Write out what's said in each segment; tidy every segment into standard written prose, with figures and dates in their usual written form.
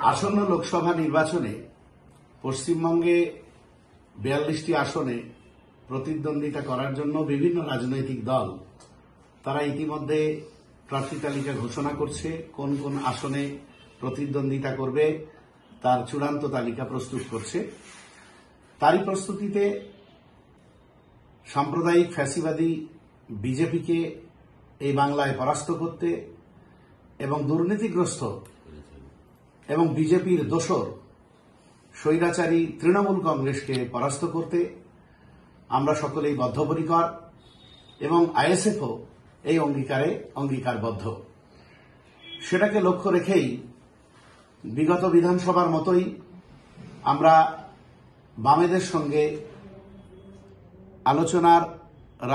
আসন্ন লোকসভা নির্বাচনে পশ্চিমবঙ্গে ৪২টি আসনে প্রতিদ্বন্দ্বিতা করার জন্য বিভিন্ন রাজনৈতিক দল তারা ইতিমধ্যে প্রার্থী তালিকা ঘোষণা করছে, কোন কোন আসনে প্রতিদ্বন্দ্বিতা করবে তার চূড়ান্ত তালিকা প্রস্তুত করছে। তারই প্রস্তুতিতে সাম্প্রদায়িক ফ্যাসিবাদী বিজেপিকে এই বাংলায় পরাস্ত করতে এবং দুর্নীতিগ্রস্ত এবং বিজেপির দোসর স্বৈরাচারী তৃণমূল কংগ্রেসকে পরাস্ত করতে আমরা সকলেই বদ্ধপরিকর এবং আইএসএফও এই অঙ্গীকারে অঙ্গীকারবদ্ধ। সেটাকে লক্ষ্য রেখেই বিগত বিধানসভার মতোই আমরা বামেদের সঙ্গে আলোচনার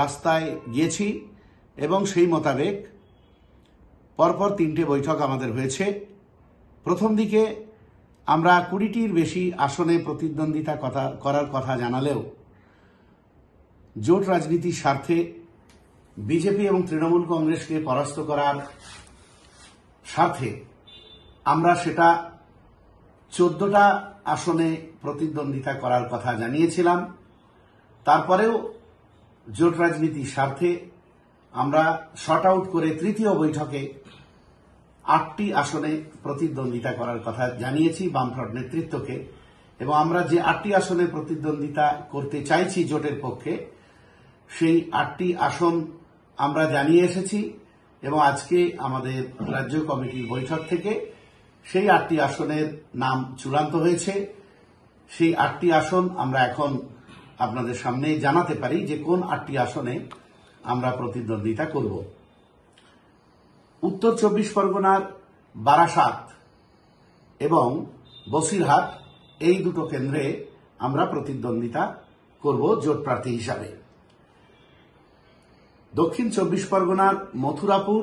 রাস্তায় গিয়েছি এবং সেই মোতাবেক পরপর 3টে বৈঠক আমাদের হয়েছে। প্রথম দিকে আমরা 20টির বেশি আসনে প্রতিদ্বন্দ্বিতা করার কথা জানালেও জোট রাজনীতির স্বার্থে বিজেপি এবং তৃণমূল কংগ্রেসকে পরাস্ত করার স্বার্থে আমরা সেটা 14টা আসনে প্রতিদ্বন্দ্বিতা করার কথা জানিয়েছিলাম। তারপরেও জোট রাজনীতির স্বার্থে আমরা শর্ট আউট করে তৃতীয় বৈঠকে 8টি আসনে প্রতিদ্বন্দ্বিতা করার কথা জানিয়েছি বামফ্রন্ট নেতৃত্বকে, এবং আমরা যে 8টি আসনে প্রতিদ্বন্দ্বিতা করতে চাইছি জোটের পক্ষে, সেই 8টি আসন আমরা জানিয়ে এসেছি এবং আজকে আমাদের রাজ্য কমিটির বৈঠক থেকে সেই 8টি আসনের নাম চূড়ান্ত হয়েছে। সেই 8টি আসন আমরা এখন আপনাদের সামনে জানাতে পারি যে কোন 8টি আসনে আমরা প্রতিদ্বন্দ্বিতা করব। উত্তর 24 পরগনার বারাসাত এবং বসিরহাট, এই দুটো কেন্দ্রে আমরা প্রতিদ্বন্দ্বিতা করব জোট প্রার্থী হিসাবে। দক্ষিণ 24 পরগনার মথুরাপুর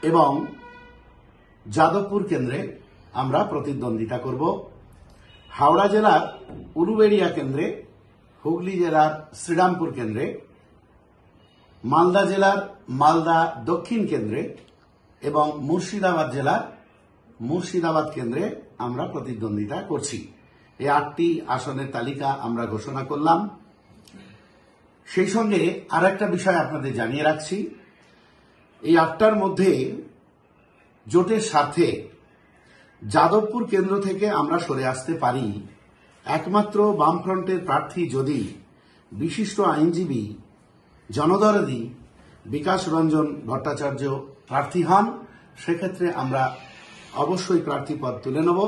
এবং যাদবপুর কেন্দ্রে আমরা প্রতিদ্বন্দ্বিতা করব। হাওড়া জেলার উলুবেড়িয়া কেন্দ্রে, হুগলি জেলার শ্রীরামপুর কেন্দ্রে, মালদা জেলার মালদা দক্ষিণ কেন্দ্রে এবং মুর্শিদাবাদ জেলার মুর্শিদাবাদ কেন্দ্রে আমরা প্রতিদ্বন্দ্বিতা করছি। এই 8টি আসনের তালিকা আমরা ঘোষণা করলাম। সেই সঙ্গে আর একটা বিষয় আপনাদের জানিয়ে রাখছি, এই 8টার মধ্যে জোটের স্বার্থে যাদবপুর কেন্দ্র থেকে আমরা সরে আসতে পারি একমাত্র বামফ্রন্টের প্রার্থী যদি বিশিষ্ট আইনজীবী জনদরদী বিকাশ রঞ্জন ভট্টাচার্য প্রার্থী হন। সেক্ষেত্রে আমরা অবশ্যই প্রার্থী পদ তুলে নেব,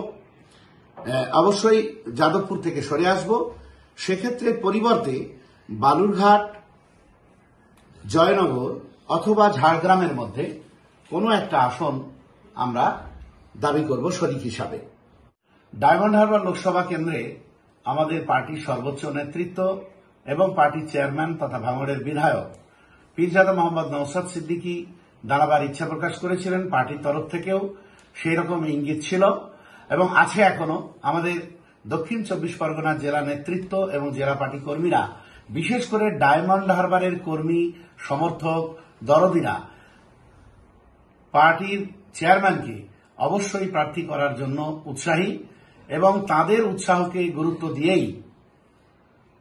অবশ্যই যাদবপুর থেকে সরে আসব। সেক্ষেত্রে পরিবর্তে বালুরঘাট, জয়নগর অথবা ঝাড়গ্রামের মধ্যে কোনো একটা আসন আমরা দাবি করব শরিক হিসাবে। ডায়মন্ড হারবার লোকসভা কেন্দ্রে আমাদের পার্টির সর্বোচ্চ নেতৃত্ব এবং পার্টির চেয়ারম্যান তথা ভাঙড়ের বিধায়ক পীরজাদা মোহাম্মদ নওশাদ সিদ্দিকী দাঁড়াবার ইচ্ছা প্রকাশ করেছিলেন। পার্টির তরফ থেকেও সেই রকম ইঙ্গিত ছিল এবং আছে এখনো। আমাদের দক্ষিণ 24 পরগনার জেলা নেতৃত্ব এবং জেলা পার্টি কর্মীরা, বিশেষ করে ডায়মন্ড হারবারের কর্মী সমর্থক দরদিরা পার্টির চেয়ারম্যানকে অবশ্যই প্রার্থী করার জন্য উৎসাহী এবং তাদের উৎসাহকে গুরুত্ব দিয়েই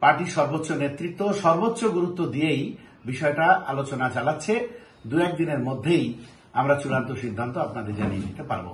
পার্টির সর্বোচ্চ নেতৃত্ব সর্বোচ্চ গুরুত্ব দিয়েই বিষয়টা আলোচনা চালাচ্ছে। 2-1 দিনের মধ্যেই আমরা চূড়ান্ত সিদ্ধান্ত আপনাদের জানিয়ে দিতে পারব।